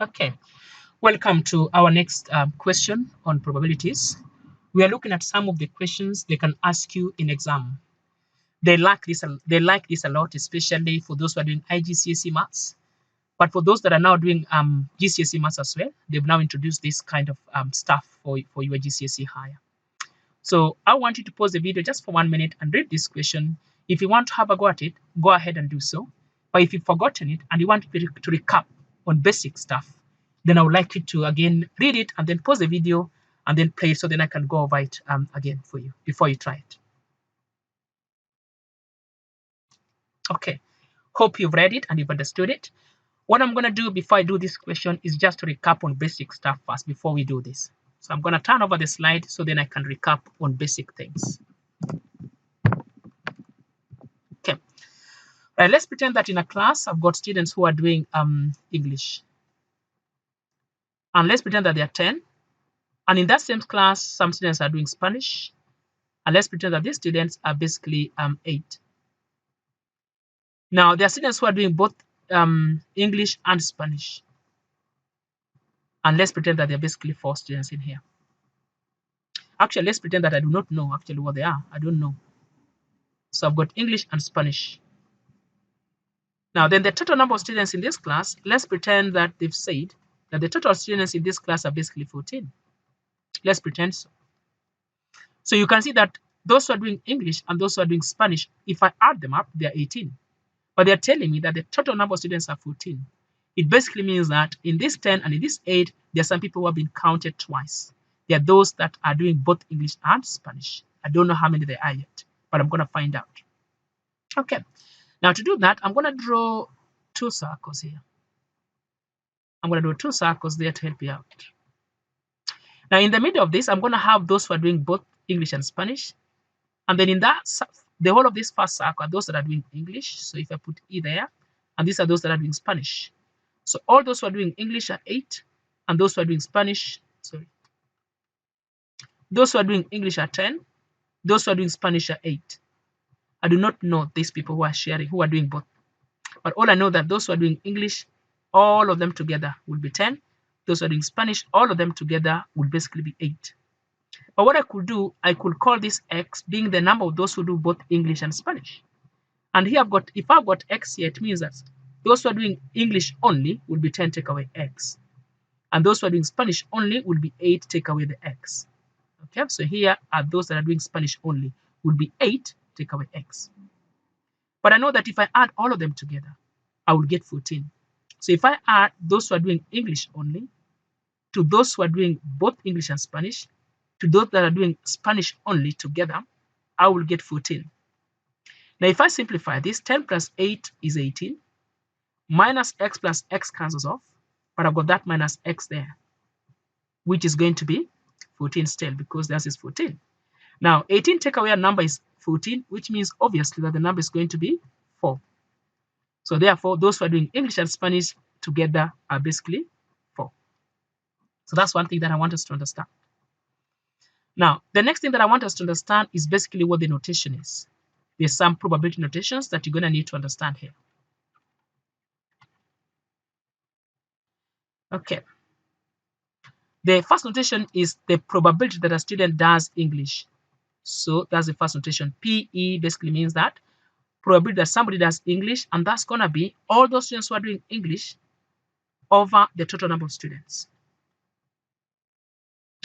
Okay, welcome to our next question on probabilities. We are looking at some of the questions they can ask you in exam. They like this. They like this a lot, especially for those who are doing IGCSE maths. But for those that are now doing GCSE maths as well, they've now introduced this kind of stuff for your GCSE higher. So I want you to pause the video just for 1 minute and read this question. If you want to have a go at it, go ahead and do so. But if you've forgotten it and you want to recap on basic stuff, then I would like you to again read it and then pause the video and then play it so then I can go over it again for you before you try it. Okay, hope you've read it and you've understood it. What I'm going to do before I do this question is just to recap on basic stuff first before we do this. So I'm going to turn over the slide so then I can recap on basic things. Okay. Right, let's pretend that in a class I've got students who are doing English. And let's pretend that they are 10. And in that same class, some students are doing Spanish. And let's pretend that these students are basically 8. Now, there are students who are doing both English and Spanish. And let's pretend that there are basically 4 students in here. Actually, let's pretend that I do not know actually what they are. I don't know. So I've got English and Spanish. Now, then the total number of students in this class, let's pretend that they've said that the total students in this class are basically 14. Let's pretend so. So you can see that those who are doing English and those who are doing Spanish, if I add them up, they are 18. But they're telling me that the total number of students are 14. It basically means that in this 10 and in this 8, there are some people who have been counted twice. There are those that are doing both English and Spanish. I don't know how many there are yet, but I'm going to find out. Okay. Now to do that, I'm going to draw 2 circles here. I'm going to do 2 circles there to help you out. Now in the middle of this, I'm going to have those who are doing both English and Spanish. And then in that, the whole of this first circle are those that are doing English. So if I put E there, and these are those that are doing Spanish. So all those who are doing English are 8, and those who are doing Spanish, those who are doing English are 10, those who are doing Spanish are 8. I do not know these people who are sharing, who are doing both. But all I know that those who are doing English, all of them together will be 10. Those who are doing Spanish, all of them together will basically be 8. But what I could do, I could call this X being the number of those who do both English and Spanish. And here if I've got X here, it means that those who are doing English only will be 10 take away X. And those who are doing Spanish only will be 8 take away the X. Okay, so here are those that are doing Spanish only will be 8 take away X. But I know that if I add all of them together, I will get 14. So if I add those who are doing English only to those who are doing both English and Spanish, to those that are doing Spanish only together, I will get 14. Now, if I simplify this, 10 plus 8 is 18. Minus x plus x cancels off, but I've got that minus x there, which is going to be 14 still because this is 14. Now, 18 take away a number is 14, which means obviously that the number is going to be 4. So therefore, those who are doing English and Spanish together are basically 4. So that's one thing that I want us to understand. Now, the next thing that I want us to understand is basically what the notation is. There's some probability notations that you're going to need to understand here. Okay. The first notation is the probability that a student does English. So that's the first notation. PE basically means that probability that somebody does English, and that's going to be all those students who are doing English over the total number of students.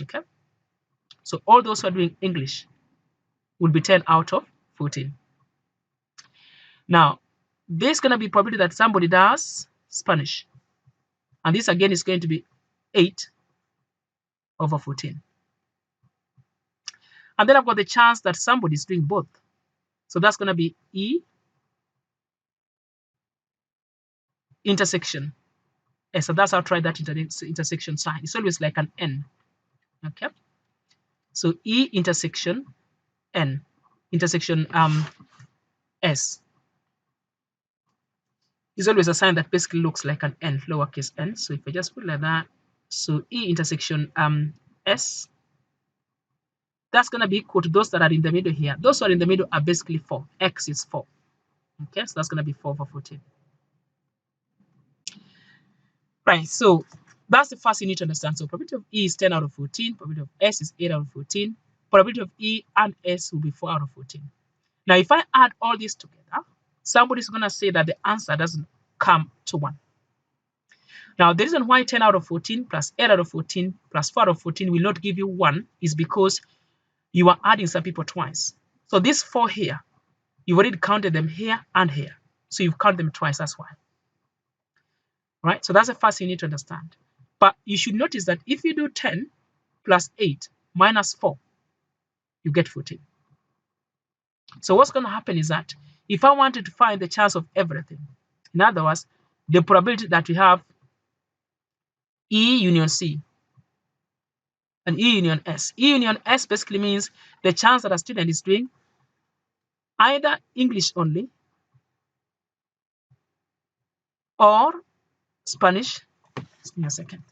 Okay. So all those who are doing English will be 10 out of 14. Now, there's going to be probability that somebody does Spanish. And this again is going to be 8 over 14. And then I've got the chance that somebody is doing both. So that's going to be E intersection. And so that's how I try that intersection sign. It's always like an N. Okay. So E intersection N. Intersection S. Is always a sign that basically looks like an N, lowercase n. So if I just put it like that, so E intersection S, that's going to be equal to those that are in the middle here. Those who are in the middle are basically 4. X is 4. Okay, so that's going to be 4 over 14. Right, so that's the first you need to understand. So probability of E is 10 out of 14, probability of S is 8 out of 14, probability of E and S will be 4 out of 14. Now, if I add all this together, somebody's going to say that the answer doesn't come to 1. Now, the reason why 10 out of 14 plus 8 out of 14 plus 4 out of 14 will not give you 1 is because you are adding some people twice. So this 4 here, you've already counted them here and here. So you've counted them twice, that's why. Right? So that's the first thing you need to understand. But you should notice that if you do 10 plus 8 minus 4, you get 14. So what's going to happen is that if I wanted to find the chance of everything, in other words, the probability that we have E union C and E union S. E union S basically means the chance that a student is doing either English only or Spanish. Just give me a second.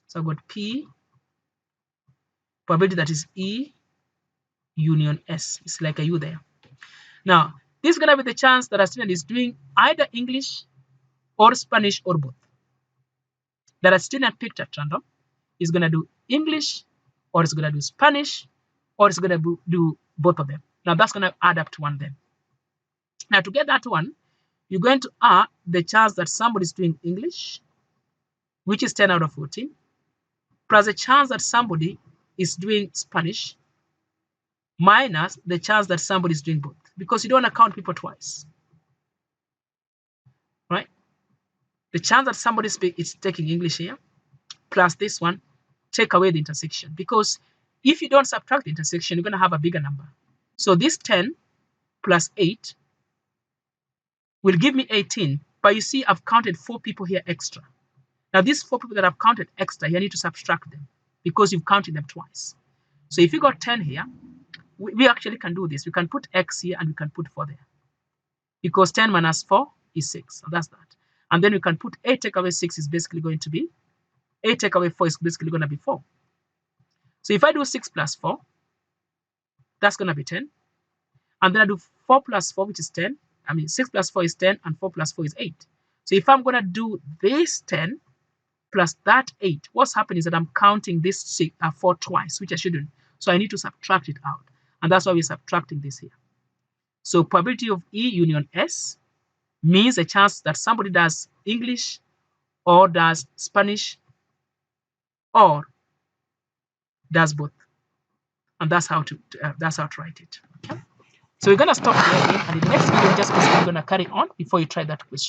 So I've got P, probability that is E union S. It's like a U there. Now, this is going to be the chance that a student is doing either English or Spanish or both. That a student picked at random is going to do English or it's going to do Spanish or it's going to do both of them. Now, that's going to add up to 1 then. Now, to get that 1, you're going to add the chance that somebody is doing English, which is 10 out of 14, plus the chance that somebody is doing Spanish, minus the chance that somebody is doing both, because you don't want to count people twice. Right? The chance that somebody is taking English here, plus this one, take away the intersection. Because if you don't subtract the intersection, you're going to have a bigger number. So this 10 plus 8 will give me 18. But you see, I've counted 4 people here extra. Now, these 4 people that I've counted extra, you need to subtract them because you've counted them twice. So if you got 10 here, we actually can do this. We can put X here and we can put 4 there. Because 10 minus 4 is 6. So that's that. And then we can put 8 take away 6 is basically going to be 8 take away 4 is basically going to be 4. So if I do 6 plus 4, that's going to be 10. And then I do 4 plus 4, which is 10. I mean, 6 plus 4 is 10, and 4 plus 4 is 8. So if I'm going to do this 10 plus that 8, what's happening is that I'm counting this 4 twice, which I shouldn't. So I need to subtract it out. And that's why we're subtracting this here. So probability of E union S means a chance that somebody does English or does Spanish or does both. And that's how to write it. Okay? So we're going to stop here, and in the next video, just basically going to carry on before you try that question.